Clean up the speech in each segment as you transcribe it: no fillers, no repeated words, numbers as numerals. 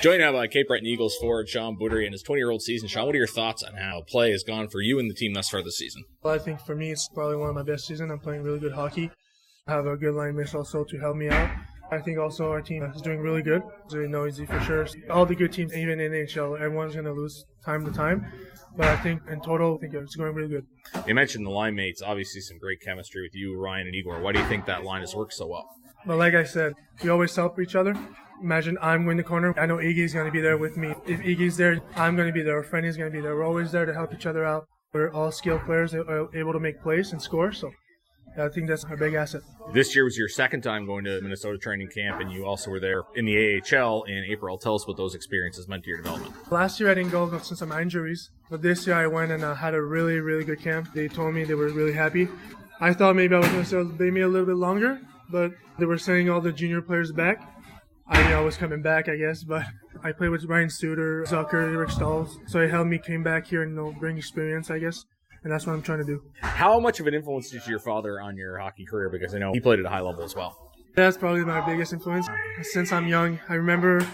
Joined now by Cape Breton Eagles forward Shawn Boudrias in his 20-year-old season. Shawn, what are your thoughts on how play has gone for you and the team thus far this season? Well, I think for me, it's probably one of my best seasons. I'm playing really good hockey. I have a good line mates also to help me out. I think also our team is doing really good. It's really no easy for sure. All the good teams, even in NHL, everyone's going to lose time to time. But I think in total, I think it's going really good. You mentioned the line mates, obviously some great chemistry with you, Ryan, and Igor. Why do you think that line has worked so well? But like I said, we always help each other. Imagine I'm in the corner. I know Iggy's going to be there with me. If Iggy's there, I'm going to be there. Or Frenny's going to be there. We're always there to help each other out. We're all skilled players that are able to make plays and score. So I think that's our big asset. This year was your second time going to Minnesota training camp, and you also were there in the AHL in April. Tell us what those experiences meant to your development. Last year I didn't go since of my injuries. But this year I went and had a really, really good camp. They told me they were really happy. I thought maybe I was going to stay maybe a little bit longer, but they were sending all the junior players back. I knew I was coming back, I guess, but I played with Ryan Suter, Zucker, Rick Stahls, so it helped me came back here and bring experience, I guess, and that's what I'm trying to do. How much of an influence is your father on your hockey career? Because I know he played at a high level as well. That's probably my biggest influence. Since I'm young, I remember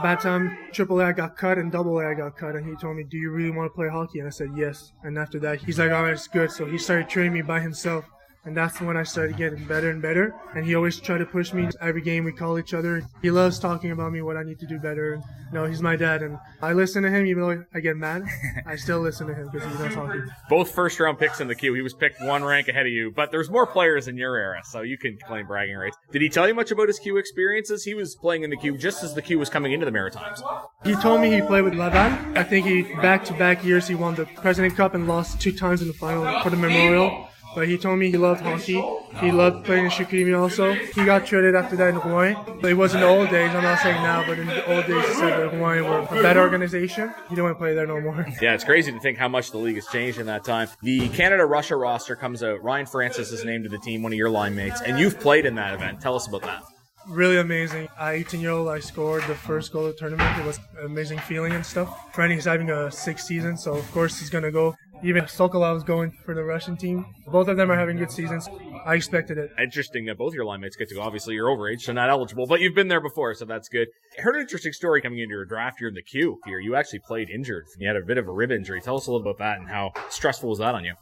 that time AAA I got cut and AA I got cut, and he told me, do you really want to play hockey? And I said, yes. And after that, he's like, all right, it's good. So he started training me by himself. And that's when I started getting better and better. And he always tried to push me. Every game we call each other. He loves talking about me, what I need to do better. He's my dad. And I listen to him even though I get mad. I still listen to him because he knows hockey. Both first-round picks in the queue. He was picked one rank ahead of you. But there's more players in your era, so you can claim bragging rights. Did he tell you much about his queue experiences? He was playing in the queue just as the queue was coming into the Maritimes. He told me he played with Laval. I think he back-to-back years he won the President Cup and lost 2 times in the final for the Memorial. But he told me he loved hockey. He loved playing in Chicoutimi also. He got traded after that in Hawaii. But it was in the old days. I'm not saying now, but in the old days he said that Hawaii were a better organization. He didn't want to play there no more. Yeah, it's crazy to think how much the league has changed in that time. The Canada-Russia roster comes out. Ryan Francis is named to the team, one of your line mates, and you've played in that event. Tell us about that. Really amazing. At 18-year-old, I scored the first goal of the tournament. It was an amazing feeling and stuff. Frenny's having a 6th season, so of course he's going to go. Even Sokolov's going for the Russian team. Both of them are having good seasons. I expected it. Interesting that both your line mates get to go. Obviously, you're overage, so not eligible, but you've been there before, so that's good. I heard an interesting story coming into your draft year in the queue here. You actually played injured. You had a bit of a rib injury. Tell us a little about that and how stressful was that on you?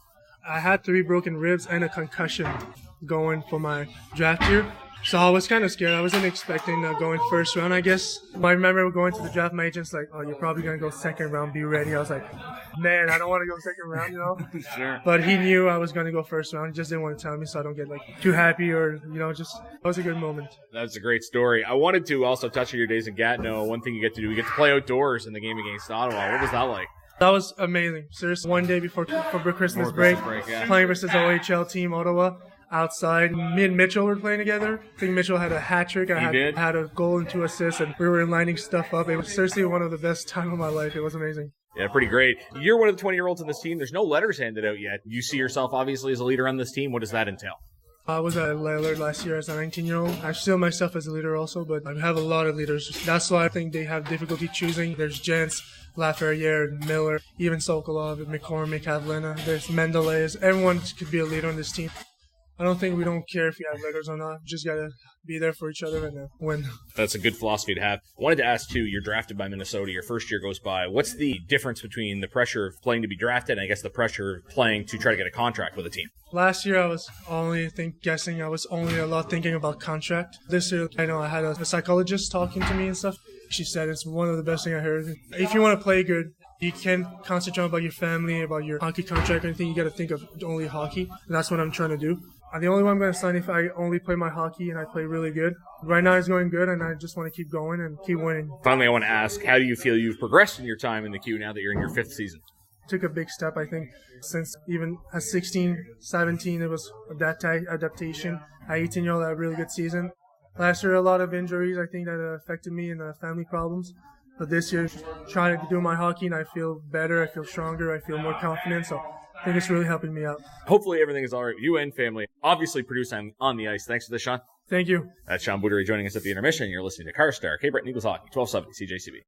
I had 3 broken ribs and a concussion going for my draft year. So I was kind of scared. I wasn't expecting going first round, I guess. I remember going to the draft, my agent's like, oh, you're probably going to go second round, be ready. I was like, man, I don't want to go second round, Sure. But he knew I was going to go first round. He just didn't want to tell me so I don't get too happy or, just, it was a good moment. That's a great story. I wanted to also touch on your days in Gatineau. One thing you get to do, you get to play outdoors in the game against Ottawa. What was that like? That was amazing. Seriously, one day before Christmas break, playing versus the OHL team, Ottawa. Outside, me and Mitchell were playing together. I think Mitchell had a hat trick. I had a goal and 2 assists, and we were lining stuff up. It was seriously one of the best times of my life. It was amazing. Yeah, pretty great. You're one of the 20-year-olds on this team. There's no letters handed out yet. You see yourself, obviously, as a leader on this team. What does that entail? I was a leader last year as a 19-year-old. I still myself as a leader also, but I have a lot of leaders. That's why I think they have difficulty choosing. There's Jens, Laferriere, Miller, even Sokolov, McCormick, Havlina. There's Mendelez. Everyone could be a leader on this team. I don't think we don't care if you have letters or not. Just got to be there for each other and win. That's a good philosophy to have. Wanted to ask, too, you're drafted by Minnesota. Your first year goes by. What's the difference between the pressure of playing to be drafted and I guess the pressure of playing to try to get a contract with a team? Last year, I was only guessing. I was only a lot thinking about contract. This year, I know I had a psychologist talking to me and stuff. She said it's one of the best things I heard. If you want to play good, you can't concentrate about your family, about your hockey contract or anything. You got to think of only hockey. And that's what I'm trying to do. The only one I'm going to sign if I only play my hockey and I play really good. Right now it's going good, and I just want to keep going and keep winning. Finally, I want to ask, how do you feel you've progressed in your time in the queue now that you're in your 5th season? Took a big step, I think, since even at 16, 17, it was that adaptation. At 18-year-old, I had a really good season. Last year, a lot of injuries, I think, that affected me and family problems. But this year, trying to do my hockey, and I feel better, I feel stronger, I feel more confident. So I think it's really helping me out. Hopefully everything is all right with you and family. Obviously producing on the ice. Thanks for this, Shawn. Thank you. That's Shawn Boudrias joining us at the intermission. You're listening to Carstar, Cape Breton Eagles Hockey, 1270 CJCB.